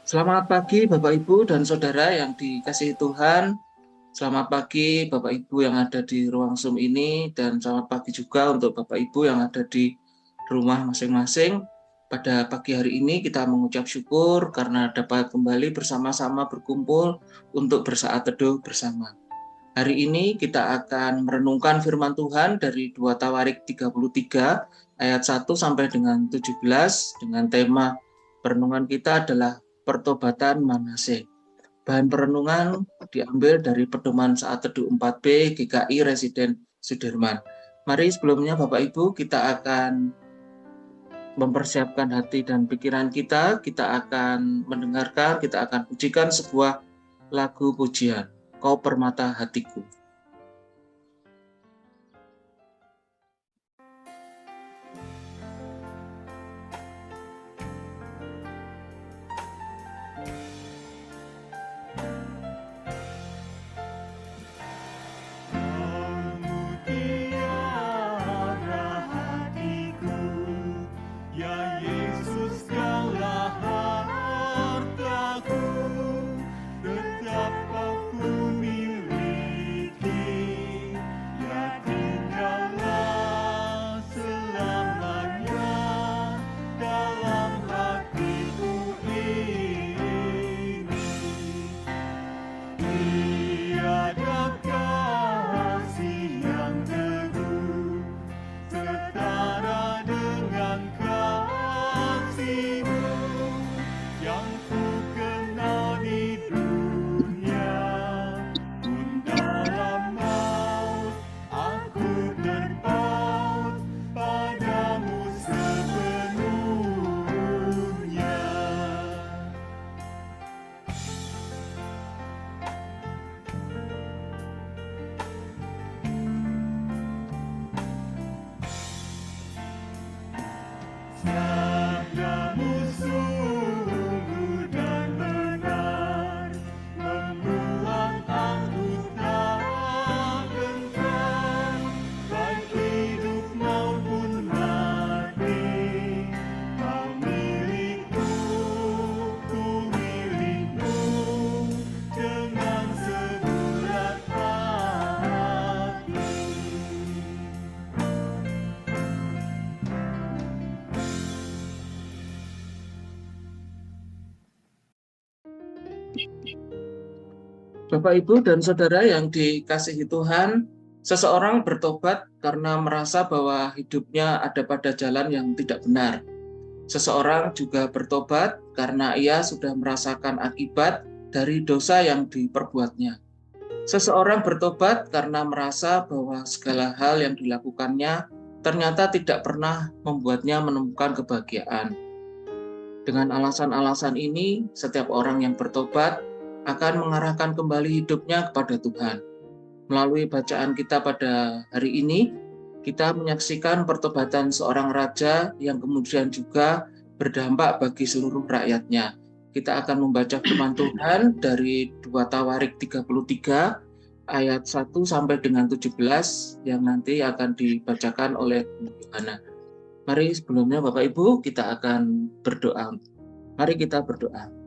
Selamat pagi Bapak Ibu dan Saudara yang dikasihi Tuhan. Selamat pagi Bapak Ibu yang ada di ruang Zoom ini, dan selamat pagi juga untuk Bapak Ibu yang ada di rumah masing-masing. Pada pagi hari ini kita mengucap syukur karena dapat kembali bersama-sama berkumpul untuk bersaat teduh bersama. Hari ini kita akan merenungkan firman Tuhan dari 2 Tawarik 33 ayat 1 sampai dengan 17 dengan tema perenungan kita adalah pertobatan Manase. Bahan perenungan diambil dari pedoman saat teduh 4B GKI Residen Sudirman. Mari sebelumnya Bapak Ibu kita akan mempersiapkan hati dan pikiran kita akan mendengarkan, kita akan pujikan sebuah lagu pujian, Kau Permata Hatiku. Bapak, Ibu, dan Saudara yang dikasihi Tuhan, seseorang bertobat karena merasa bahwa hidupnya ada pada jalan yang tidak benar. Seseorang juga bertobat karena ia sudah merasakan akibat dari dosa yang diperbuatnya. Seseorang bertobat karena merasa bahwa segala hal yang dilakukannya ternyata tidak pernah membuatnya menemukan kebahagiaan. Dengan alasan-alasan ini, setiap orang yang bertobat akan mengarahkan kembali hidupnya kepada Tuhan. Melalui bacaan kita pada hari ini, kita menyaksikan pertobatan seorang raja yang kemudian juga berdampak bagi seluruh rakyatnya. Kita akan membaca firman Tuhan dari 2 Tawarik 33 ayat 1 sampai dengan 17 yang nanti akan dibacakan oleh Yohana. Mari sebelumnya Bapak Ibu kita akan berdoa. Mari kita berdoa.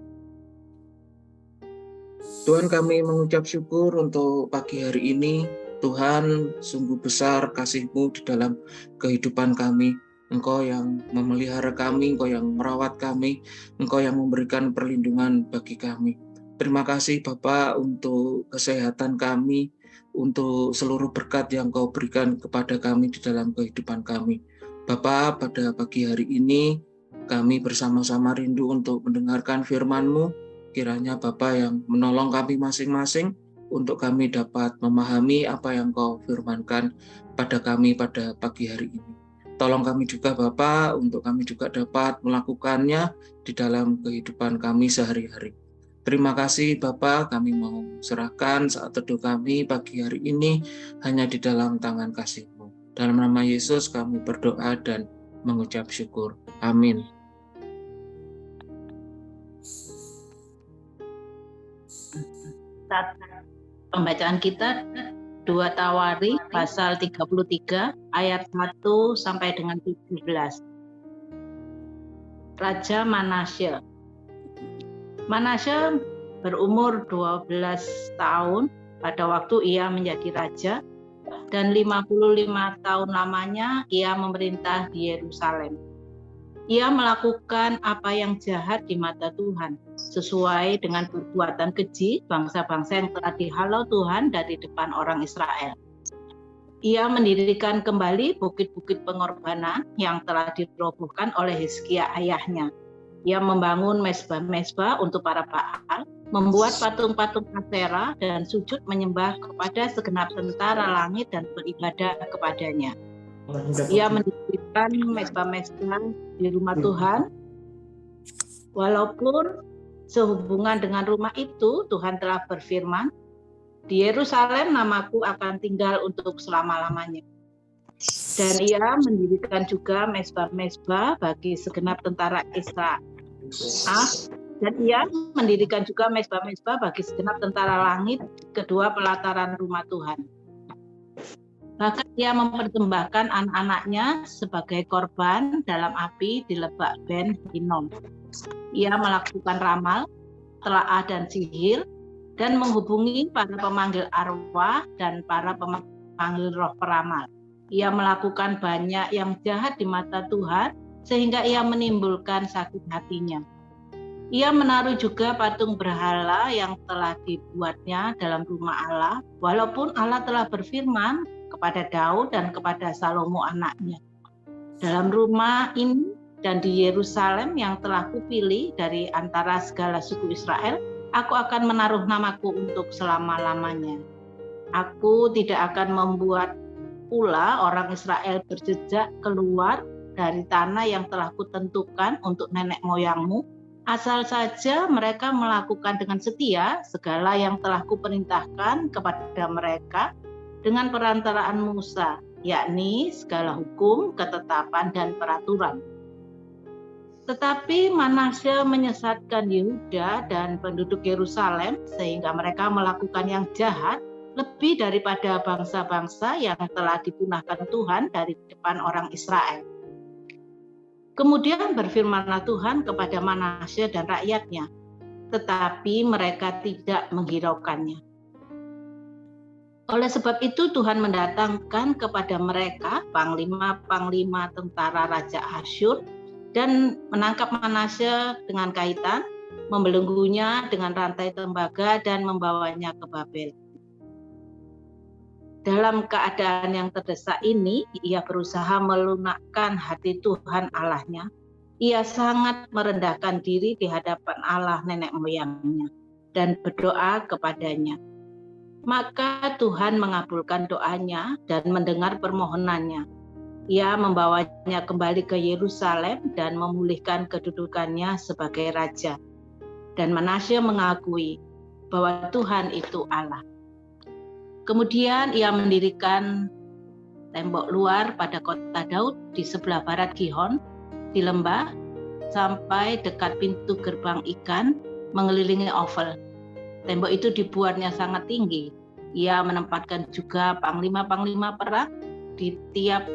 Tuhan, kami mengucap syukur untuk pagi hari ini. Tuhan, sungguh besar kasih-Mu di dalam kehidupan kami. Engkau yang memelihara kami, Engkau yang merawat kami, Engkau yang memberikan perlindungan bagi kami. Terima kasih Bapak untuk kesehatan kami, untuk seluruh berkat yang Kau berikan kepada kami di dalam kehidupan kami. Bapak, pada pagi hari ini kami bersama-sama rindu untuk mendengarkan firman-Mu. Kiranya Bapa yang menolong kami masing-masing untuk kami dapat memahami apa yang Kau firmankan pada kami pada pagi hari ini. Tolong kami juga Bapa untuk kami juga dapat melakukannya di dalam kehidupan kami sehari-hari. Terima kasih Bapa, kami mau serahkan saat teduh kami pagi hari ini hanya di dalam tangan kasih-Mu. Dalam nama Yesus kami berdoa dan mengucap syukur. Amin. Pembacaan kita 2 Tawarik pasal 33 ayat 1 sampai dengan 17. Raja Manasye. Manasye berumur 12 tahun pada waktu ia menjadi raja, dan 55 tahun lamanya ia memerintah di Yerusalem. Ia melakukan apa yang jahat di mata Tuhan, sesuai dengan perbuatan keji bangsa-bangsa yang telah dihalau Tuhan dari depan orang Israel. Ia mendirikan kembali bukit-bukit pengorbanan yang telah dirobohkan oleh Hizkia ayahnya. Ia membangun mezbah-mezbah untuk para Baal, membuat patung-patung Asyera, dan sujud menyembah kepada segenap tentara langit dan beribadah kepadanya. Ia mendirikan mezbah-mezbah di rumah Tuhan, walaupun sehubungan dengan rumah itu Tuhan telah berfirman, di Yerusalem namaku akan tinggal untuk selama-lamanya. Dan ia mendirikan juga mezbah-mezbah bagi segenap tentara Israel. Dan ia mendirikan juga mezbah-mezbah bagi segenap tentara langit, kedua pelataran rumah Tuhan. Bahkan ia mempersembahkan anak-anaknya sebagai korban dalam api di Lebak Ben Hinnom. Ia melakukan ramal, telaah dan sihir, dan menghubungi para pemanggil arwah dan para pemanggil roh peramal. Ia melakukan banyak yang jahat di mata Tuhan, sehingga ia menimbulkan sakit hatinya. Ia menaruh juga patung berhala yang telah dibuatnya dalam rumah Allah, walaupun Allah telah berfirman kepada Daud dan kepada Salomo anaknya. Dalam rumah ini dan di Yerusalem yang telah kupilih dari antara segala suku Israel, aku akan menaruh namaku untuk selama-lamanya. Aku tidak akan membuat pula orang Israel berjejak keluar dari tanah yang telah kutentukan untuk nenek moyangmu, asal saja mereka melakukan dengan setia segala yang telah kuperintahkan kepada mereka dengan perantaraan Musa, yakni segala hukum, ketetapan, dan peraturan. Tetapi Manasye menyesatkan Yehuda dan penduduk Yerusalem sehingga mereka melakukan yang jahat lebih daripada bangsa-bangsa yang telah dipunahkan Tuhan dari depan orang Israel. Kemudian berfirmanlah Tuhan kepada Manasye dan rakyatnya, tetapi mereka tidak menghiraukannya. Oleh sebab itu Tuhan mendatangkan kepada mereka panglima-panglima tentara Raja Asyur dan menangkap Manasye dengan kaitan, membelenggunya dengan rantai tembaga dan membawanya ke Babel. Dalam keadaan yang terdesak ini, ia berusaha melunakkan hati Tuhan Allahnya. Ia sangat merendahkan diri di hadapan Allah nenek moyangnya dan berdoa kepadanya. Maka Tuhan mengabulkan doanya dan mendengar permohonannya. Ia membawanya kembali ke Yerusalem dan memulihkan kedudukannya sebagai raja. Dan Manasye mengakui bahwa Tuhan itu Allah. Kemudian ia mendirikan tembok luar pada kota Daud di sebelah barat Gihon, di lembah, sampai dekat pintu gerbang ikan, mengelilingi Ofel. Tembok itu dibuatnya sangat tinggi. Ia menempatkan juga panglima-panglima perang di tiap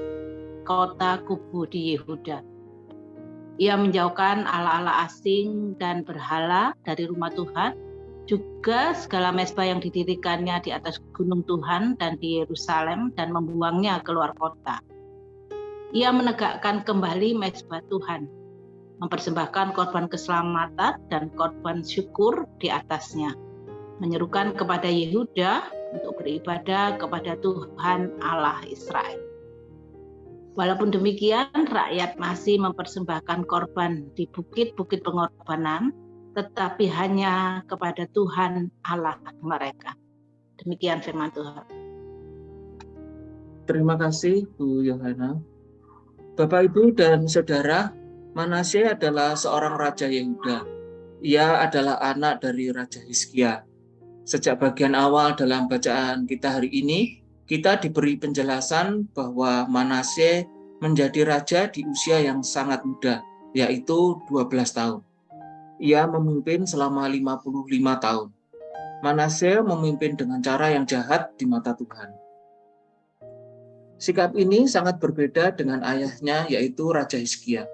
kota kubu di Yehuda. Ia menjauhkan ala-ala asing dan berhala dari rumah Tuhan, juga segala mezbah yang didirikannya di atas gunung Tuhan dan di Yerusalem dan membuangnya keluar kota. Ia menegakkan kembali mezbah Tuhan, mempersembahkan korban keselamatan dan korban syukur di atasnya, menyerukan kepada Yehuda untuk beribadah kepada Tuhan Allah Israel. Walaupun demikian, rakyat masih mempersembahkan korban di bukit-bukit pengorbanan, tetapi hanya kepada Tuhan Allah mereka. Demikian firman Tuhan. Terima kasih Bu Yohana. Bapak, Ibu, dan Saudara, Manasye adalah seorang Raja Yehuda. Ia adalah anak dari Raja Hizkia. Sejak bagian awal dalam bacaan kita hari ini, kita diberi penjelasan bahwa Manasye menjadi raja di usia yang sangat muda, yaitu 12 tahun. Ia memimpin selama 55 tahun. Manasye memimpin dengan cara yang jahat di mata Tuhan. Sikap ini sangat berbeda dengan ayahnya, yaitu Raja Hizkia.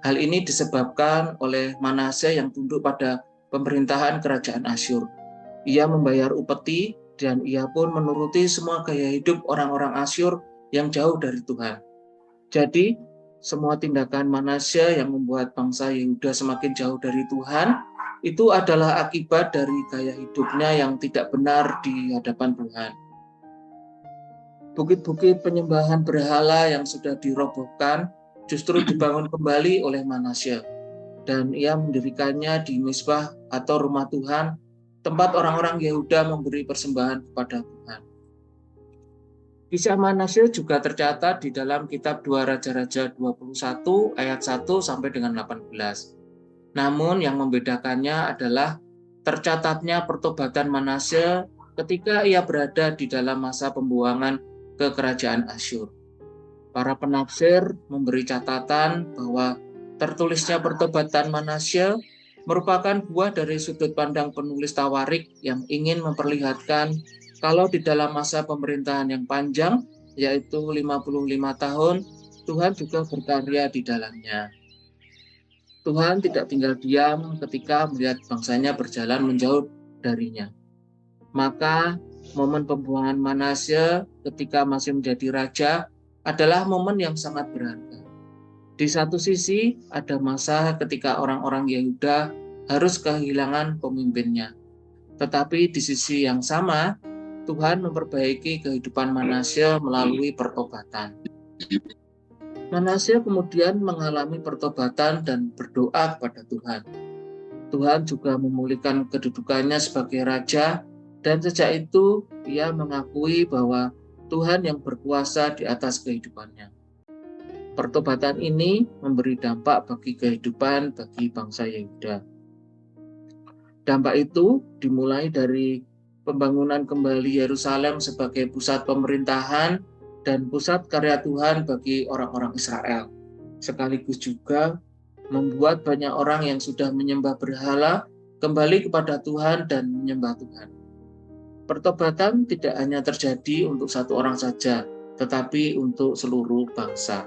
Hal ini disebabkan oleh Manasye yang tunduk pada pemerintahan kerajaan Asyur. Ia membayar upeti dan ia pun menuruti semua gaya hidup orang-orang Asyur yang jauh dari Tuhan. Jadi, semua tindakan Manasya yang membuat bangsa Yehuda semakin jauh dari Tuhan, itu adalah akibat dari gaya hidupnya yang tidak benar di hadapan Tuhan. Bukit-bukit penyembahan berhala yang sudah dirobohkan justru dibangun kembali oleh Manasya, dan ia mendirikannya di Mizpah atau rumah Tuhan, tempat orang-orang Yehuda memberi persembahan kepada Tuhan. Kisah Manasya juga tercatat di dalam kitab 2 Raja-Raja 21 ayat 1 sampai dengan 18. Namun yang membedakannya adalah tercatatnya pertobatan Manasya ketika ia berada di dalam masa pembuangan ke kerajaan Asyur. Para penafsir memberi catatan bahwa tertulisnya pertobatan Manasya merupakan buah dari sudut pandang penulis Tawarik yang ingin memperlihatkan kalau di dalam masa pemerintahan yang panjang, yaitu 55 tahun, Tuhan juga berkarya di dalamnya. Tuhan tidak tinggal diam ketika melihat bangsanya berjalan menjauh darinya. Maka momen pembuangan Manasya ketika masih menjadi raja adalah momen yang sangat berharga. Di satu sisi ada masa ketika orang-orang Yehuda harus kehilangan pemimpinnya. Tetapi di sisi yang sama, Tuhan memperbaiki kehidupan Manasya melalui pertobatan. Manasya kemudian mengalami pertobatan dan berdoa kepada Tuhan. Tuhan juga memulihkan kedudukannya sebagai raja, dan sejak itu ia mengakui bahwa Tuhan yang berkuasa di atas kehidupannya. Pertobatan ini memberi dampak bagi kehidupan bagi bangsa Yehuda. Dampak itu dimulai dari pembangunan kembali Yerusalem sebagai pusat pemerintahan dan pusat karya Tuhan bagi orang-orang Israel. Sekaligus juga membuat banyak orang yang sudah menyembah berhala kembali kepada Tuhan dan menyembah Tuhan. Pertobatan tidak hanya terjadi untuk satu orang saja, tetapi untuk seluruh bangsa.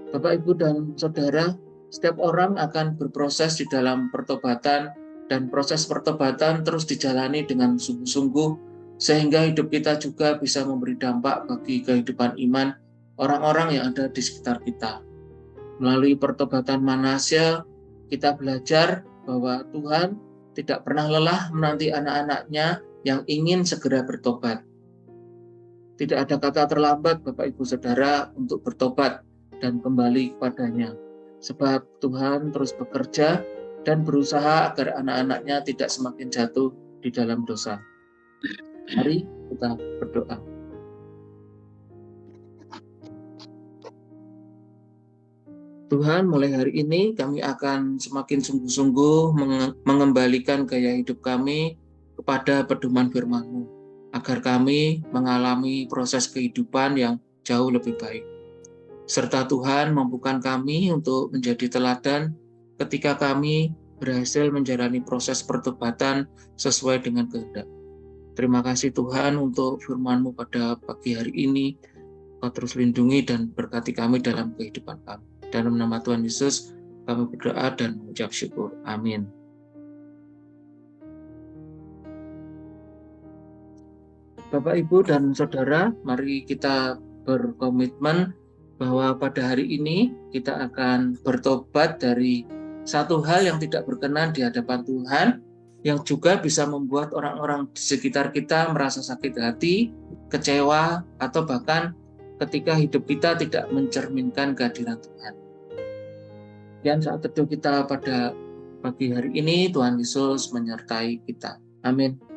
Bapak, Ibu, dan Saudara, setiap orang akan berproses di dalam pertobatan, dan proses pertobatan terus dijalani dengan sungguh-sungguh, sehingga hidup kita juga bisa memberi dampak bagi kehidupan iman orang-orang yang ada di sekitar kita. Melalui pertobatan Manasya, kita belajar bahwa Tuhan tidak pernah lelah menanti anak-anaknya yang ingin segera bertobat. Tidak ada kata terlambat, Bapak, Ibu, Saudara, untuk bertobat dan kembali kepadanya. Sebab Tuhan terus bekerja dan berusaha agar anak-anaknya tidak semakin jatuh di dalam dosa. Mari kita berdoa. Tuhan, mulai hari ini kami akan semakin sungguh-sungguh mengembalikan gaya hidup kami kepada pedoman firman-Mu, agar kami mengalami proses kehidupan yang jauh lebih baik. Serta Tuhan mampukan kami untuk menjadi teladan ketika kami berhasil menjalani proses pertobatan sesuai dengan kehendak. Terima kasih Tuhan untuk firman-Mu pada pagi hari ini. Kau terus lindungi dan berkati kami dalam kehidupan kami. Dalam nama Tuhan Yesus kami berdoa dan mengucap syukur. Amin. Bapak, Ibu, dan Saudara, mari kita berkomitmen bahwa pada hari ini kita akan bertobat dari satu hal yang tidak berkenan di hadapan Tuhan, yang juga bisa membuat orang-orang di sekitar kita merasa sakit hati, kecewa, atau bahkan ketika hidup kita tidak mencerminkan kehadiran Tuhan. Dan saat teduh kita pada pagi hari ini, Tuhan Yesus menyertai kita. Amin.